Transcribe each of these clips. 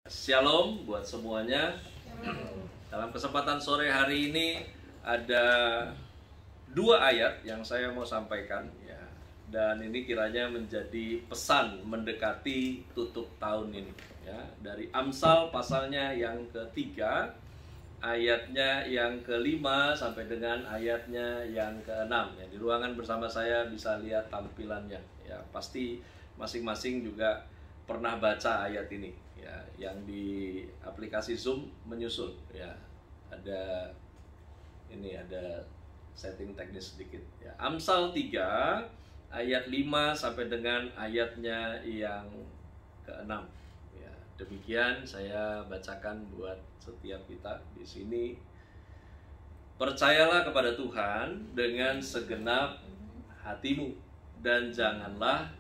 Shalom buat semuanya. Dalam kesempatan sore hari ini ada dua ayat yang saya mau sampaikan ya. Dan ini kiranya menjadi pesan mendekati tutup tahun ini ya. Dari Amsal pasalnya yang ketiga, ayatnya yang kelima sampai dengan ayatnya yang keenam ya. Di ruangan bersama saya bisa lihat tampilannya ya. Pasti masing-masing juga pernah baca ayat ini ya, yang di aplikasi Zoom menyusul ya. Ada setting teknis sedikit ya. Amsal 3 ayat 5 sampai dengan ayatnya yang ke-6 ya. Demikian saya bacakan buat setiap kita di sini. Percayalah kepada Tuhan dengan segenap hatimu dan janganlah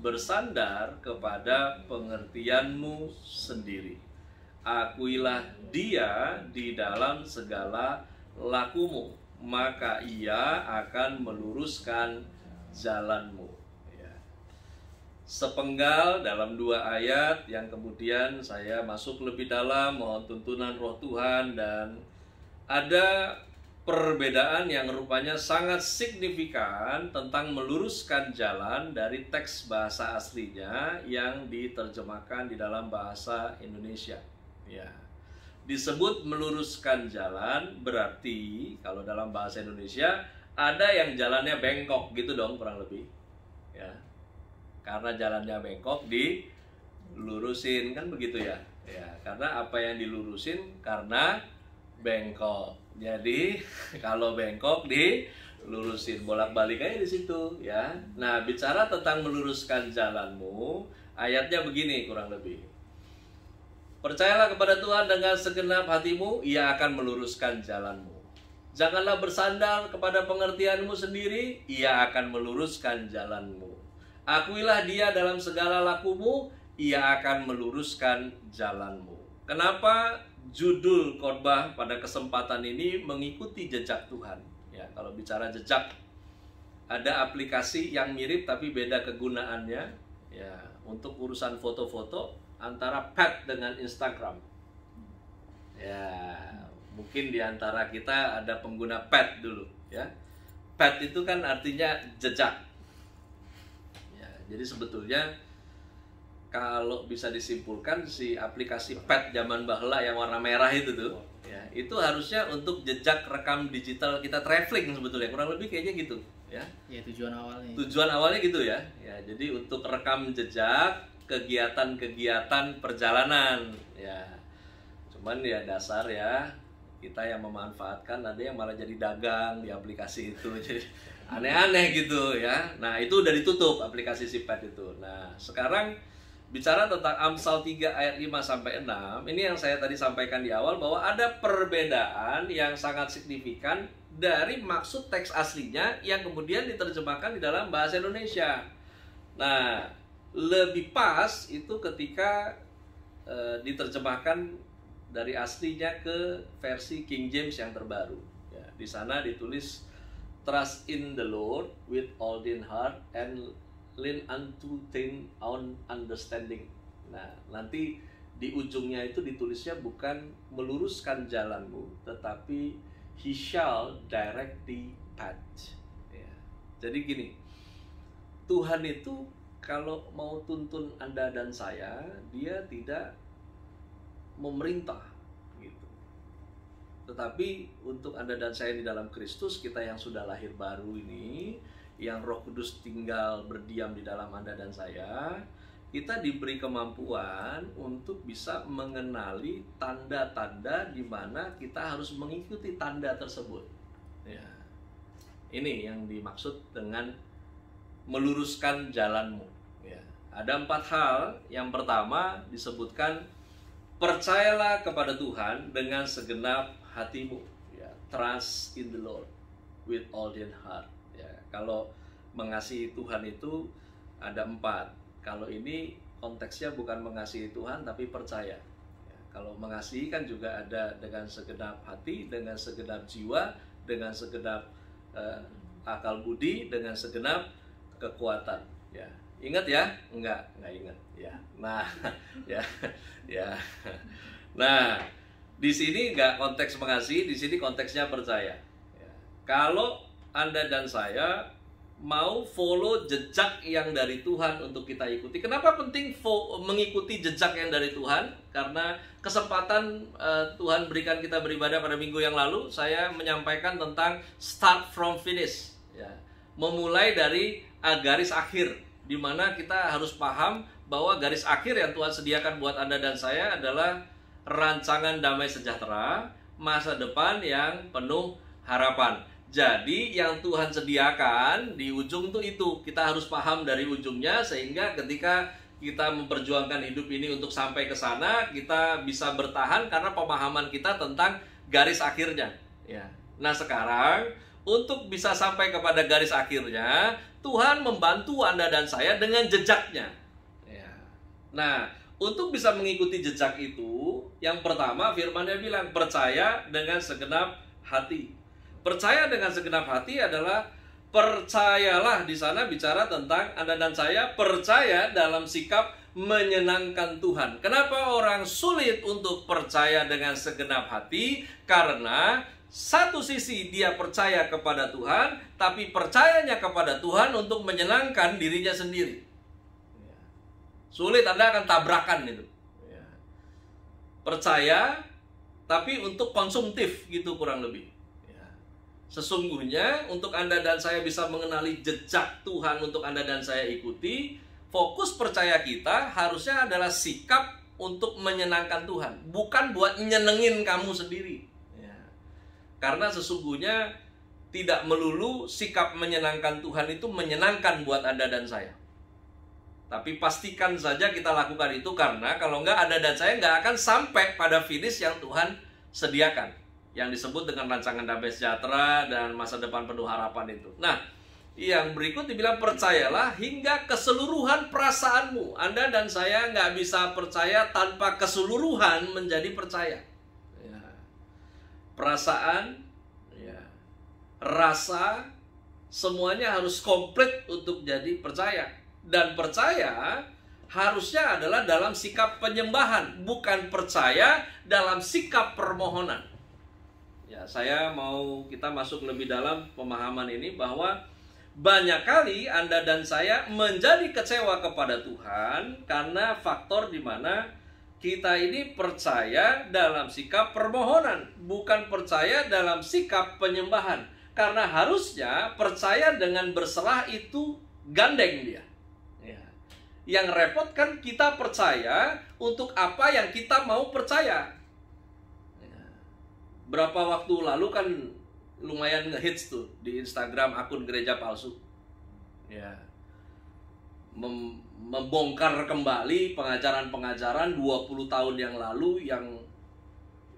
bersandar kepada pengertianmu sendiri. Akuilah Dia di dalam segala lakumu, maka Ia akan meluruskan jalanmu. Ya. Sepenggal dalam dua ayat yang kemudian saya masuk lebih dalam, mohon tuntunan Roh Tuhan, dan ada perbedaan yang rupanya sangat signifikan tentang meluruskan jalan dari teks bahasa aslinya yang diterjemahkan di dalam bahasa Indonesia. Ya. Disebut meluruskan jalan berarti kalau dalam bahasa Indonesia ada yang jalannya bengkok gitu dong kurang lebih. Ya. Karena jalannya bengkok dilurusin kan begitu ya. Ya, karena apa yang dilurusin karena bengkok. Jadi kalau bengkok dilurusin, bolak-balik aja di situ ya. Nah, bicara tentang meluruskan jalanmu, ayatnya begini kurang lebih. Percayalah kepada Tuhan dengan segenap hatimu, Ia akan meluruskan jalanmu. Janganlah bersandar kepada pengertianmu sendiri, Ia akan meluruskan jalanmu. Akuilah Dia dalam segala lakumu, Ia akan meluruskan jalanmu. Kenapa judul khotbah pada kesempatan ini mengikuti jejak Tuhan? Ya, kalau bicara jejak, ada aplikasi yang mirip tapi beda kegunaannya. Ya, untuk urusan foto-foto antara Pad dengan Instagram. Ya, mungkin di antara kita ada pengguna Pad dulu. Ya, Pad itu kan artinya jejak. Ya, jadi sebetulnya kalau bisa disimpulkan si aplikasi Pad zaman bahla yang warna merah itu tuh ya, itu harusnya untuk jejak rekam digital kita traveling sebetulnya, kurang lebih kayaknya gitu ya. Ya, tujuan awalnya. Tujuan awalnya gitu ya. Ya, jadi untuk rekam jejak kegiatan-kegiatan perjalanan ya. Cuman ya dasar ya, kita yang memanfaatkan ada yang malah jadi dagang di aplikasi itu. Jadi aneh-aneh gitu ya. Nah, itu udah ditutup aplikasi si Pad itu. Nah, sekarang bicara tentang Amsal 3 ayat 5 sampai 6, ini yang saya tadi sampaikan di awal bahwa ada perbedaan yang sangat signifikan dari maksud teks aslinya yang kemudian diterjemahkan di dalam bahasa Indonesia. Nah, lebih pas itu ketika diterjemahkan dari aslinya ke versi King James yang terbaru. Ya, di sana ditulis trust in the Lord with all thine heart and lean unto thine own understanding. Nah, nanti di ujungnya itu ditulisnya bukan meluruskan jalanmu, tetapi He shall direct the path. Ya. Jadi gini, Tuhan itu kalau mau tuntun Anda dan saya, Dia tidak memerintah gitu. Tetapi untuk Anda dan saya di dalam Kristus, kita yang sudah lahir baru ini, yang Roh Kudus tinggal berdiam di dalam Anda dan saya, kita diberi kemampuan untuk bisa mengenali tanda-tanda di mana kita harus mengikuti tanda tersebut. Ya. Ini yang dimaksud dengan meluruskan jalanmu. Ya. Ada 4 hal. Yang pertama disebutkan, percayalah kepada Tuhan dengan segenap hatimu. Ya. Trust in the Lord with all thine heart. Ya, kalau mengasihi Tuhan itu ada 4. Kalau ini konteksnya bukan mengasihi Tuhan tapi percaya. Ya, kalau mengasihi kan juga ada dengan segenap hati, dengan segenap jiwa, dengan segenap akal budi, dengan segenap kekuatan. Ya, Ingat ya? Enggak ingat. Ya. Nah, ya, ya. Nah, di sini enggak konteks mengasihi, di sini konteksnya percaya. Ya. Kalau Anda dan saya mau follow jejak yang dari Tuhan untuk kita ikuti. Kenapa penting mengikuti jejak yang dari Tuhan? Karena kesempatan Tuhan berikan kita beribadah pada minggu yang lalu, saya menyampaikan tentang start from finish. Ya. Memulai dari garis akhir, di mana kita harus paham bahwa garis akhir yang Tuhan sediakan buat Anda dan saya adalah rancangan damai sejahtera, masa depan yang penuh harapan. Jadi yang Tuhan sediakan di ujung itu kita harus paham dari ujungnya, sehingga ketika kita memperjuangkan hidup ini untuk sampai ke sana, kita bisa bertahan karena pemahaman kita tentang garis akhirnya. Ya. Nah sekarang untuk bisa sampai kepada garis akhirnya, Tuhan membantu Anda dan saya dengan jejaknya. Ya. Nah untuk bisa mengikuti jejak itu, yang pertama firman-Nya bilang percaya dengan segenap hati. Percaya dengan segenap hati adalah percayalah, di sana bicara tentang Anda dan saya percaya dalam sikap menyenangkan Tuhan. Kenapa orang sulit untuk percaya dengan segenap hati? Karena satu sisi dia percaya kepada Tuhan, tapi percayanya kepada Tuhan untuk menyenangkan dirinya sendiri. Sulit, Anda akan tabrakan itu. Percaya, tapi untuk konsumtif gitu kurang lebih. Sesungguhnya untuk Anda dan saya bisa mengenali jejak Tuhan untuk Anda dan saya ikuti, fokus percaya kita harusnya adalah sikap untuk menyenangkan Tuhan, bukan buat nyenengin kamu sendiri. Ya. Karena sesungguhnya tidak melulu sikap menyenangkan Tuhan itu menyenangkan buat Anda dan saya. Tapi pastikan saja kita lakukan itu, karena kalau enggak Anda dan saya enggak akan sampai pada finish yang Tuhan sediakan, yang disebut dengan rancangan damai sejahtera dan masa depan penuh harapan itu. Nah, yang berikut dibilang percayalah hingga keseluruhan perasaanmu. Anda dan saya nggak bisa percaya tanpa keseluruhan menjadi percaya. Ya. Perasaan, ya, rasa, semuanya harus komplit untuk jadi percaya. Dan percaya harusnya adalah dalam sikap penyembahan, bukan percaya dalam sikap permohonan. Ya, saya mau kita masuk lebih dalam pemahaman ini, bahwa banyak kali Anda dan saya menjadi kecewa kepada Tuhan karena faktor di mana kita ini percaya dalam sikap permohonan, bukan percaya dalam sikap penyembahan. Karena harusnya percaya dengan berserah itu gandeng dia. Ya. Yang repot kan kita percaya untuk apa yang kita mau percaya. Berapa waktu lalu kan lumayan ngehits tuh di Instagram akun gereja palsu. Ya. Membongkar kembali pengajaran-pengajaran 20 tahun yang lalu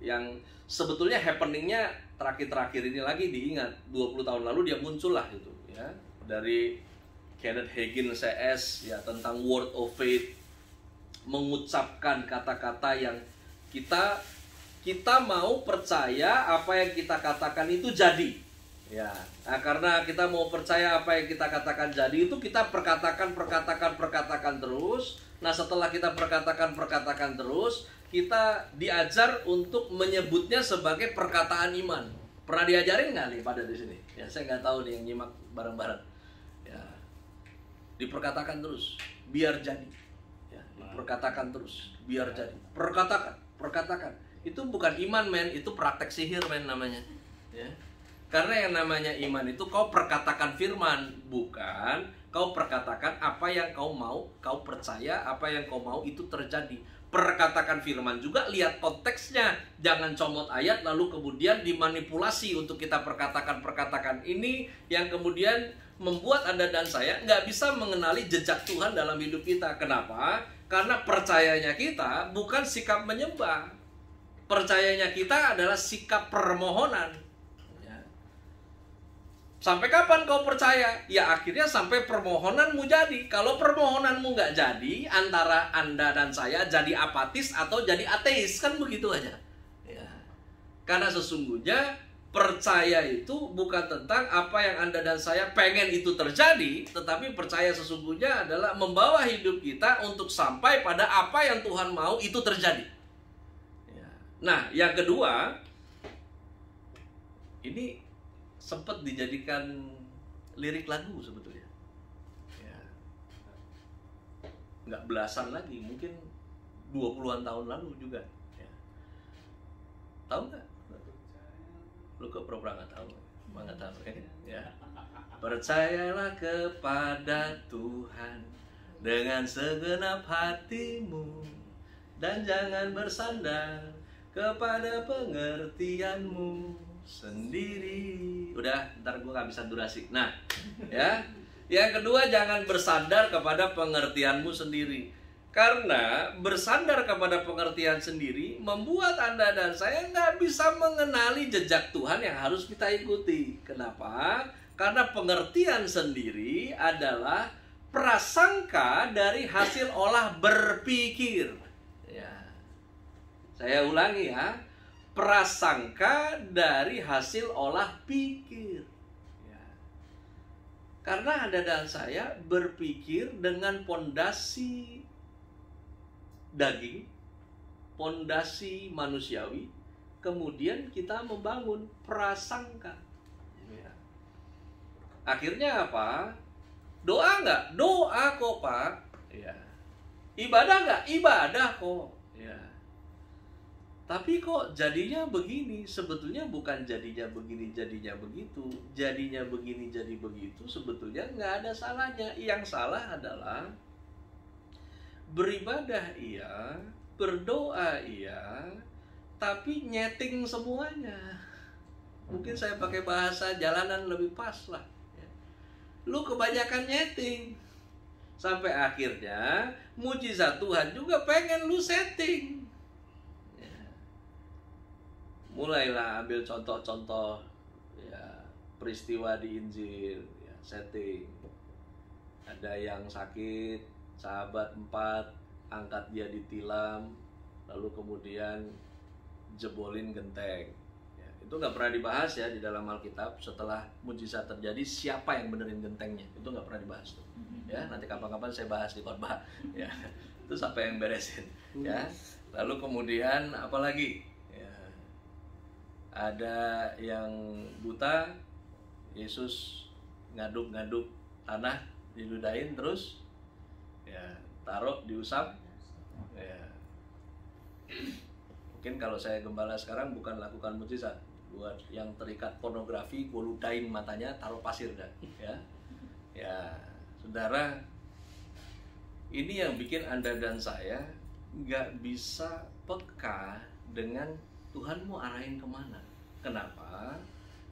yang sebetulnya happeningnya terakhir-terakhir ini lagi diingat. 20 tahun lalu dia muncul lah itu, ya. Dari Kenneth Hagin CS, ya, tentang word of faith, mengucapkan kata-kata yang kita mau percaya apa yang kita katakan itu jadi. Ya, nah, karena kita mau percaya apa yang kita katakan jadi, itu kita perkatakan terus. Nah, setelah kita perkatakan terus, kita diajar untuk menyebutnya sebagai perkataan iman. Pernah diajarin nggak nih pada di sini? Ya, saya nggak tahu nih yang nyimak bareng-bareng. Ya, diperkatakan terus, biar jadi. Ya, diperkatakan terus, biar jadi. Perkatakan. Itu bukan iman, men, itu praktek sihir, men, namanya. Ya. Karena yang namanya iman itu kau perkatakan firman, bukan kau perkatakan apa yang kau mau, kau percaya apa yang kau mau itu terjadi. Perkatakan firman juga lihat konteksnya, jangan comot ayat lalu kemudian dimanipulasi untuk kita perkatakan ini yang kemudian membuat Anda dan saya nggak bisa mengenali jejak Tuhan dalam hidup kita. Kenapa? Karena percayanya kita bukan sikap menyembah. Percayanya kita adalah sikap permohonan. Ya. Sampai kapan kau percaya? Ya akhirnya sampai permohonanmu jadi. Kalau permohonanmu nggak jadi, antara Anda dan saya jadi apatis atau jadi ateis. Kan begitu aja. Ya. Karena sesungguhnya Percaya itu bukan tentang apa yang Anda dan saya pengen itu terjadi, tetapi percaya sesungguhnya adalah membawa hidup kita untuk sampai pada apa yang Tuhan mau itu terjadi. Nah, yang kedua, ini sempat dijadikan lirik lagu sebetulnya. Ya. Nggak belasan lagi, mungkin 20-an tahun lalu juga. Ya. Tahu nggak? Lu kok pura-pura nggak tahu? Nggak tahu ya. Percayalah kepada Tuhan dengan segenap hatimu, dan jangan bersandar kepada pengertianmu sendiri. Udah, ntar gue gak bisa durasi. Nah, ya. Yang kedua, jangan bersandar kepada pengertianmu sendiri. Karena bersandar kepada pengertian sendiri membuat Anda dan saya nggak bisa mengenali jejak Tuhan yang harus kita ikuti. Kenapa? Karena pengertian sendiri adalah prasangka dari hasil olah berpikir. Ya. Saya ulangi ya. Prasangka dari hasil olah pikir. Ya. Karena Anda dan saya berpikir dengan pondasi daging, pondasi manusiawi, kemudian kita membangun prasangka. Ya. Akhirnya apa? Doa nggak? Doa kok, Pak. Ya. Ibadah nggak? Ibadah kok. Ya. Tapi kok jadinya begini? Sebetulnya bukan jadinya begini, jadinya begitu. Jadinya begini, jadi begitu. Sebetulnya nggak ada salahnya. Yang salah adalah beribadah iya, berdoa iya, tapi nyeting semuanya. Mungkin saya pakai bahasa jalanan lebih pas lah. Lu kebanyakan nyeting. Sampai akhirnya mujizat Tuhan juga pengen lu setting. Mulailah ambil contoh-contoh ya, peristiwa di Injil ya, setting. Ada yang sakit, sahabat 4 angkat dia ditilam, lalu kemudian jebolin genteng ya, itu nggak pernah dibahas ya di dalam Alkitab. Setelah mujizat terjadi, siapa yang benerin gentengnya, itu nggak pernah dibahas tuh ya. Nanti kapan-kapan saya bahas di khotbah ya. Itu siapa yang beresin ya. Lalu kemudian apa lagi ya, ada yang buta, Yesus ngaduk-ngaduk tanah, diludahin terus ya, taruh diusap ya. Mungkin kalau saya gembala sekarang bukan lakukan mujizat, buat yang terikat pornografi gue ludahin matanya, taruh pasir dah ya. Ya saudara, ini yang bikin Anda dan saya nggak bisa peka dengan Tuhan mau arahin kemana. Kenapa?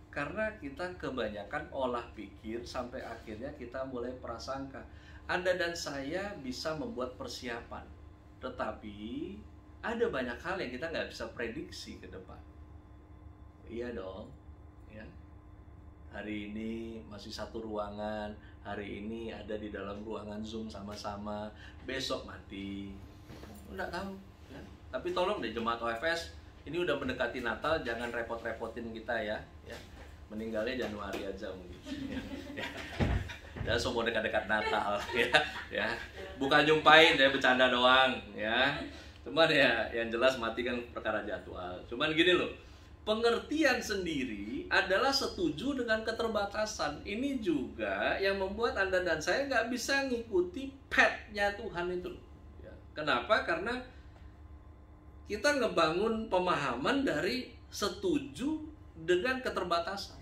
Karena kita kebanyakan olah pikir sampai akhirnya kita mulai prasangka. Anda dan saya bisa membuat persiapan, tetapi ada banyak hal yang kita nggak bisa prediksi ke depan. Iya dong, ya. Hari ini masih satu ruangan, hari ini ada di dalam ruangan Zoom sama-sama, besok mati, nggak tahu. Ya. Tapi tolong deh jemaat OFS, ini udah mendekati Natal, jangan repot-repotin kita ya. Meninggalnya Januari aja mungkin. Ya. Ya, semua dekat-dekat Natal ya. Bukan jumpain, saya bercanda doang ya. Cuman ya yang jelas mati kan perkara jadwal. Cuman gini loh, pengertian sendiri adalah setuju dengan keterbatasan. Ini juga yang membuat Anda dan saya nggak bisa ngikuti path-nya Tuhan itu. Ya. Kenapa? Karena kita ngebangun pemahaman dari setuju dengan keterbatasan.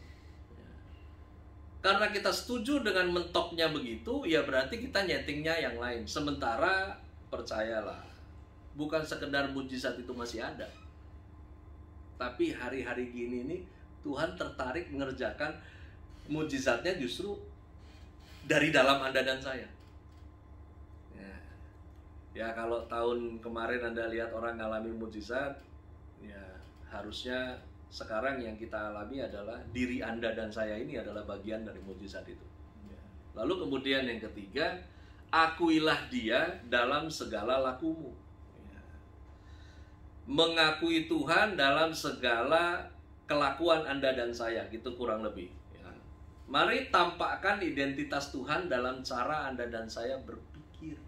Karena kita setuju dengan mentoknya begitu, ya berarti kita nyetingnya yang lain. Sementara percayalah, bukan sekedar mujizat itu masih ada, tapi hari-hari gini nih Tuhan tertarik mengerjakan mujizatnya justru dari dalam Anda dan saya. Ya kalau tahun kemarin Anda lihat orang ngalami mujizat, ya harusnya sekarang yang kita alami adalah diri Anda dan saya ini adalah bagian dari mujizat itu. Lalu kemudian yang ketiga, akuilah dia dalam segala lakumu. Mengakui Tuhan dalam segala kelakuan Anda dan saya, gitu kurang lebih. Ya. Mari tampakkan identitas Tuhan dalam cara Anda dan saya berpikir.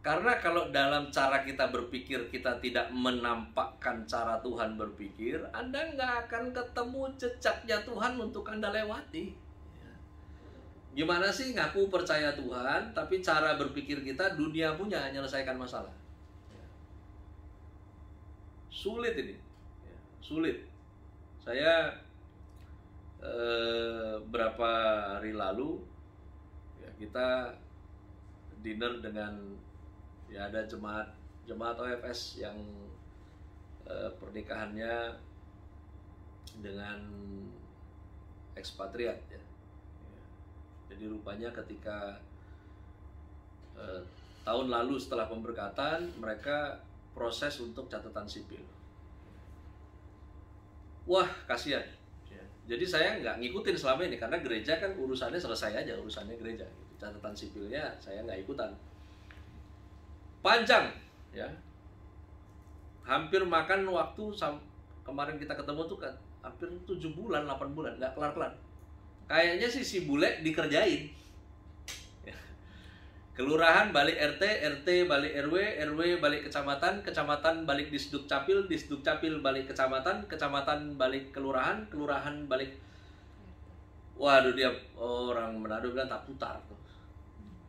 Karena kalau dalam cara kita berpikir kita tidak menampakkan cara Tuhan berpikir, Anda nggak akan ketemu jejaknya Tuhan untuk Anda lewati. Gimana sih ngaku percaya Tuhan, tapi cara berpikir kita dunia punya menyelesaikan masalah. Sulit ini, sulit. Saya berapa hari lalu ya, kita dinner dengan ya ada jemaat OFS yang pernikahannya dengan ekspatriat ya. Jadi rupanya ketika tahun lalu setelah pemberkatan mereka proses untuk catatan sipil. Wah, kasihan. Jadi saya nggak ngikutin selama ini karena gereja kan urusannya selesai aja, urusannya gereja. Catatan sipilnya saya nggak ikutan. Panjang, ya. Hampir makan waktu kemarin kita ketemu tuh kan hampir 7 bulan, 8 bulan, nggak kelar-kelar. Kayaknya sih si bule dikerjain. Kelurahan balik RT, RT balik RW, RW balik kecamatan, kecamatan balik disduk capil, disduk capil balik kecamatan, kecamatan balik kelurahan, kelurahan balik. Waduh, dia orang Manado bilang tak putar tuh.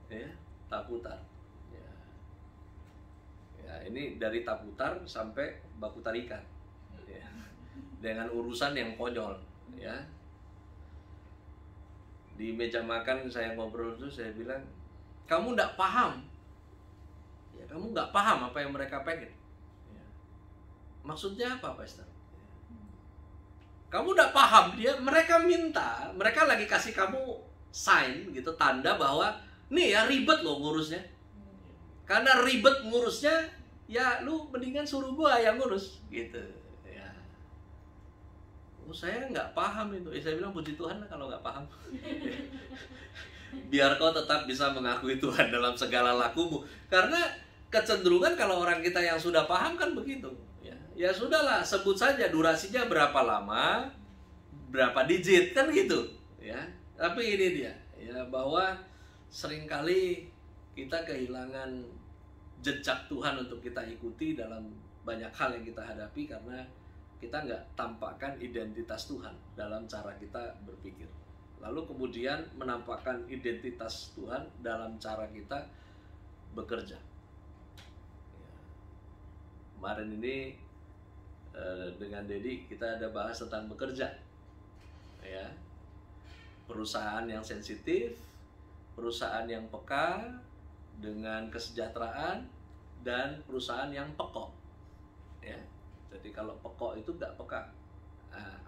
Ya, tak putar. Ya, ini dari tak putar sampai baku tarikan. Ya. Dengan urusan yang konyol, ya. Di meja makan saya ngobrol tuh saya bilang, kamu nggak paham, ya kamu nggak paham apa yang mereka pengen. Ya. Maksudnya apa, Pastor? Ya. Kamu nggak paham mereka minta, mereka lagi kasih kamu sign gitu, tanda bahwa nih ya ribet loh ngurusnya. Karena ribet ngurusnya, ya lu mendingan suruh gua yang ngurus gitu. Ya. Oh, saya nggak paham itu. Saya bilang puji Tuhan lah kalau nggak paham. Biar kau tetap bisa mengakui Tuhan dalam segala lakumu. Karena kecenderungan kalau orang kita yang sudah paham kan begitu. Ya sudahlah, sebut saja durasinya berapa lama, berapa digit kan gitu. Ya. Tapi ini dia, ya bahwa seringkali kita kehilangan jejak Tuhan untuk kita ikuti dalam banyak hal yang kita hadapi karena kita nggak tampakkan identitas Tuhan dalam cara kita berpikir. Lalu kemudian menampakkan identitas Tuhan dalam cara kita bekerja. Kemarin ini dengan Dedi kita ada bahas tentang bekerja. Ya. Perusahaan yang sensitif, perusahaan yang peka dengan kesejahteraan, dan perusahaan yang pekok. Ya. Jadi kalau pekok itu nggak peka,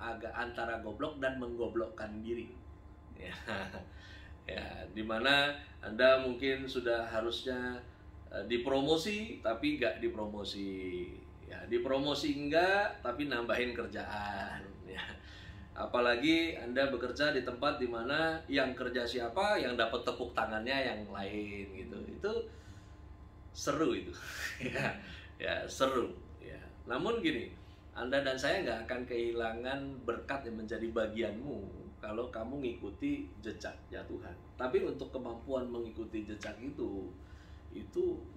agak antara goblok dan menggoblokkan diri. Ya, ya, dimana Anda mungkin sudah harusnya dipromosi tapi nggak dipromosi, ya, dipromosi enggak tapi nambahin kerjaan. Ya. Apalagi Anda bekerja di tempat dimana yang kerja siapa, yang dapat tepuk tangannya yang lain gitu. Itu seru itu, ya seru. Namun gini, Anda dan saya nggak akan kehilangan berkat yang menjadi bagianmu kalau kamu ngikuti jejaknya Tuhan. Tapi untuk kemampuan mengikuti jejak itu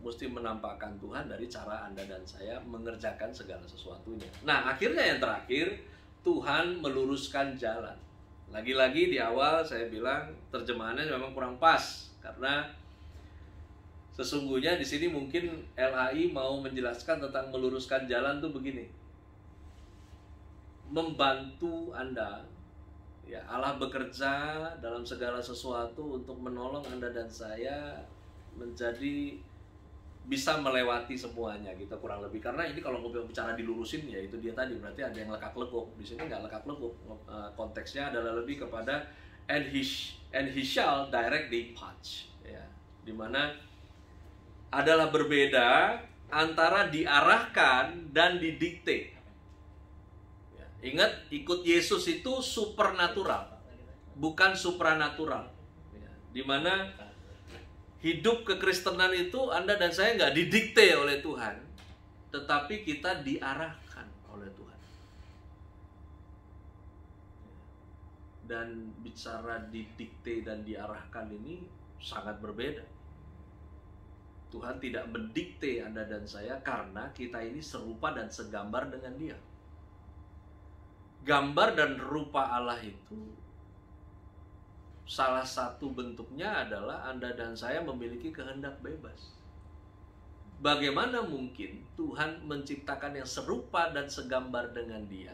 mesti menampakkan Tuhan dari cara Anda dan saya mengerjakan segala sesuatunya. Nah, akhirnya yang terakhir, Tuhan meluruskan jalan. Lagi-lagi di awal saya bilang terjemahannya memang kurang pas karena sesungguhnya di sini mungkin LHI mau menjelaskan tentang meluruskan jalan tuh begini. Membantu Anda, ya Allah bekerja dalam segala sesuatu untuk menolong Anda dan saya menjadi bisa melewati semuanya gitu kurang lebih. Karena ini kalau bicara dilurusin ya itu dia tadi, berarti ada yang lekak-lekuk. Di sini nggak lekak-lekuk. Konteksnya adalah lebih kepada and he shall direct the path, ya. Dimana adalah berbeda antara diarahkan dan didikte. Ya, ingat, ikut Yesus itu supernatural, bukan supranatural. Ya, dimana hidup kekristenan itu Anda dan saya nggak didikte oleh Tuhan, tetapi kita diarahkan oleh Tuhan. dan bicara didikte dan diarahkan ini sangat berbeda. Tuhan tidak mendikte Anda dan saya karena kita ini serupa dan segambar dengan Dia. Gambar dan rupa Allah itu salah satu bentuknya adalah Anda dan saya memiliki kehendak bebas. Bagaimana mungkin Tuhan menciptakan yang serupa dan segambar dengan Dia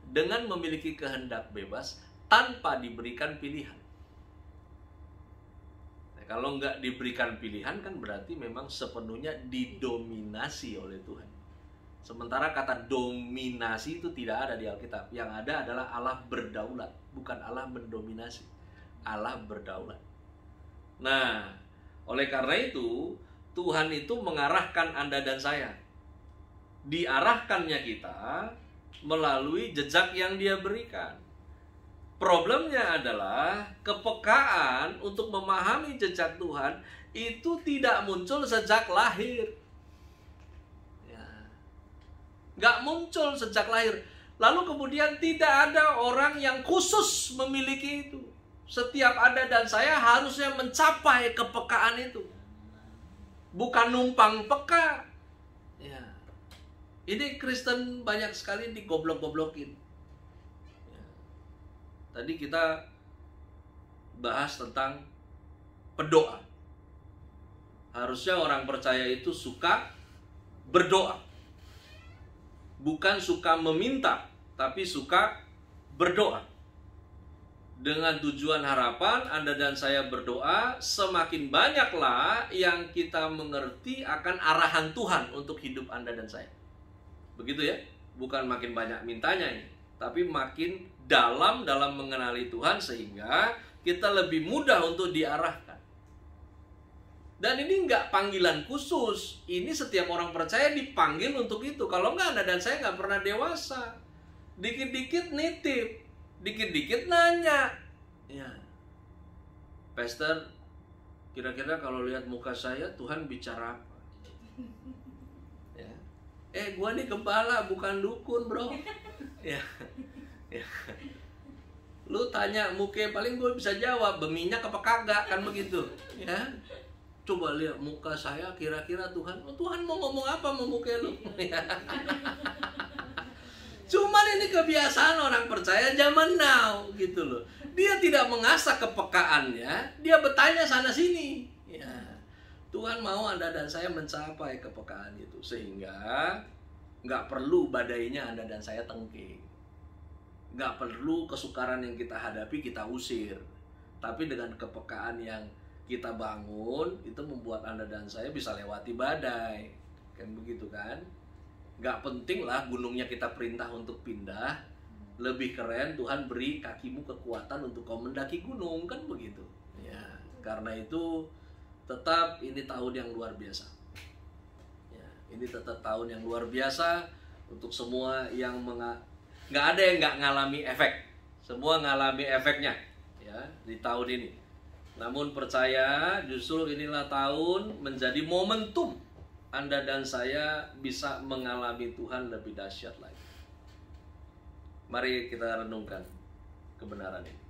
dengan memiliki kehendak bebas tanpa diberikan pilihan? Nah, kalau nggak diberikan pilihan kan berarti memang sepenuhnya didominasi oleh Tuhan. Sementara kata dominasi itu tidak ada di Alkitab. Yang ada adalah Allah berdaulat, bukan Allah mendominasi. Allah berdaulat. Nah, oleh karena itu Tuhan itu mengarahkan Anda dan saya. Diarahkannya kita melalui jejak yang Dia berikan. Problemnya adalah kepekaan untuk memahami jejak Tuhan itu tidak muncul sejak lahir. Ya. Nggak muncul sejak lahir. Lalu kemudian tidak ada orang yang khusus memiliki itu. Setiap Anda dan saya harusnya mencapai kepekaan itu. Bukan numpang peka. Ya. Ini Kristen banyak sekali digoblok-goblokin. Ya. Tadi kita bahas tentang berdoa. Harusnya orang percaya itu suka berdoa. Bukan suka meminta, tapi suka berdoa. Dengan tujuan harapan Anda dan saya berdoa, semakin banyaklah yang kita mengerti akan arahan Tuhan untuk hidup Anda dan saya. Begitu ya? Bukan makin banyak mintanya ini, tapi makin dalam mengenali Tuhan sehingga kita lebih mudah untuk diarahkan. Dan ini nggak panggilan khusus. Ini setiap orang percaya dipanggil untuk itu. Kalau nggak, Anda dan saya nggak pernah dewasa. Dikit-dikit nitip, dikit-dikit nanya. Ya, Pastor, kira-kira kalau lihat muka saya Tuhan bicara apa? Ya. Gua nih gembala bukan dukun, bro. Ya. Ya. Lu tanya muka paling gue bisa jawab berminyak apa kagak, kan begitu. Ya. Coba lihat muka saya, kira-kira Tuhan mau ngomong apa sama muka lu? Cuman ini kebiasaan orang percaya zaman now gitu loh. Dia tidak mengasah kepekaannya, dia bertanya sana sini. Ya. Tuhan mau Anda dan saya mencapai kepekaan itu sehingga nggak perlu badainya Anda dan saya tengking. Nggak perlu kesukaran yang kita hadapi kita usir. Tapi dengan kepekaan yang kita bangun itu membuat Anda dan saya bisa lewati badai. Kan begitu kan? Gak penting lah gunungnya kita perintah untuk pindah. Lebih keren Tuhan beri kakimu kekuatan untuk kau mendaki gunung, kan begitu ya. Karena itu tetap ini tahun yang luar biasa ya. Ini tetap tahun yang luar biasa untuk semua yang nggak ada yang nggak ngalami efek. Semua ngalami efeknya ya di tahun ini. Namun percaya justru inilah tahun menjadi momentum Anda dan saya bisa mengalami Tuhan lebih dahsyat lagi. Mari kita renungkan kebenaran ini.